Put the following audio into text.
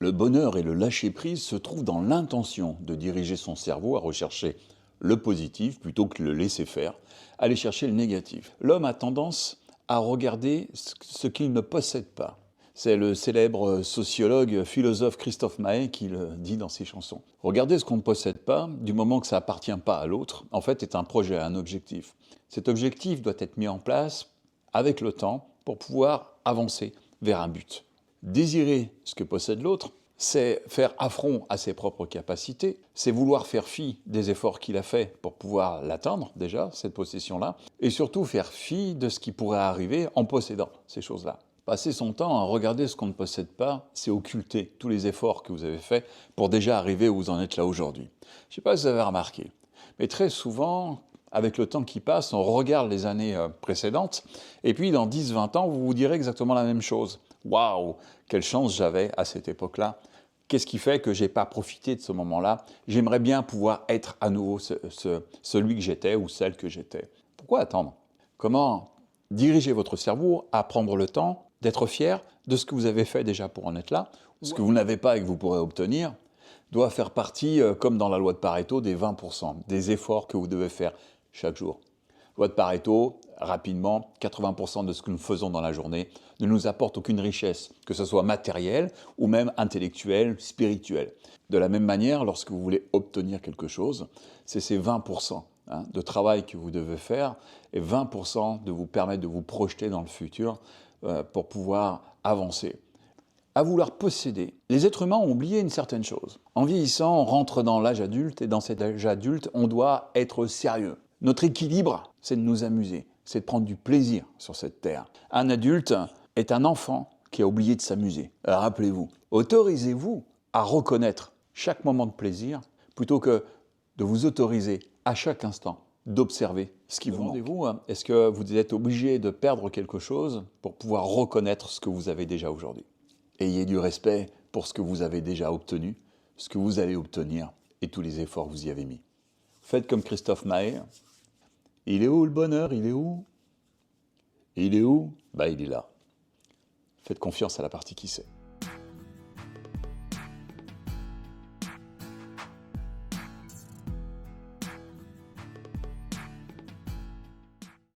Le bonheur et le lâcher-prise se trouvent dans l'intention de diriger son cerveau à rechercher le positif plutôt que le laisser faire, aller chercher le négatif. L'homme a tendance à regarder ce qu'il ne possède pas. C'est le célèbre sociologue, philosophe Christophe Maé qui le dit dans ses chansons. Regarder ce qu'on ne possède pas, du moment que ça n'appartient pas à l'autre, en fait est un projet, un objectif. Cet objectif doit être mis en place avec le temps pour pouvoir avancer vers un but. Désirer ce que possède l'autre, c'est faire affront à ses propres capacités, c'est vouloir faire fi des efforts qu'il a faits pour pouvoir l'atteindre déjà, cette possession-là, et surtout faire fi de ce qui pourrait arriver en possédant ces choses-là. Passer son temps à regarder ce qu'on ne possède pas, c'est occulter tous les efforts que vous avez faits pour déjà arriver où vous en êtes là aujourd'hui. Je ne sais pas si vous avez remarqué, mais très souvent, avec le temps qui passe, on regarde les années précédentes, et puis dans 10-20 ans, vous vous direz exactement la même chose. Waouh, quelle chance j'avais à cette époque-là. Qu'est-ce qui fait que je n'ai pas profité de ce moment-là? J'aimerais bien pouvoir être à nouveau celui que j'étais ou celle que j'étais. Pourquoi attendre? Comment diriger votre cerveau à prendre le temps d'être fier de ce que vous avez fait déjà pour en être là? Ce que vous n'avez pas et que vous pourrez obtenir doit faire partie, comme dans la loi de Pareto, des 20%, des efforts que vous devez faire chaque jour. Loi de Pareto, rapidement, 80% de ce que nous faisons dans la journée ne nous apporte aucune richesse, que ce soit matérielle ou même intellectuelle, spirituelle. De la même manière, lorsque vous voulez obtenir quelque chose, c'est ces 20% de travail que vous devez faire et 20% de vous permettre de vous projeter dans le futur pour pouvoir avancer. À vouloir posséder, les êtres humains ont oublié une certaine chose. En vieillissant, on rentre dans l'âge adulte et dans cet âge adulte, on doit être sérieux. Notre équilibre, c'est de nous amuser, c'est de prendre du plaisir sur cette terre. Un adulte est un enfant qui a oublié de s'amuser. Rappelez-vous, autorisez-vous à reconnaître chaque moment de plaisir plutôt que de vous autoriser à chaque instant d'observer ce qui vous manque. Demandez-vous, est-ce que vous êtes obligé de perdre quelque chose pour pouvoir reconnaître ce que vous avez déjà aujourd'hui? Ayez du respect pour ce que vous avez déjà obtenu, ce que vous allez obtenir et tous les efforts que vous y avez mis. Faites comme Christophe Maé. Il est où le bonheur? Il est où? Il est où? Il est là. Faites confiance à la partie qui sait.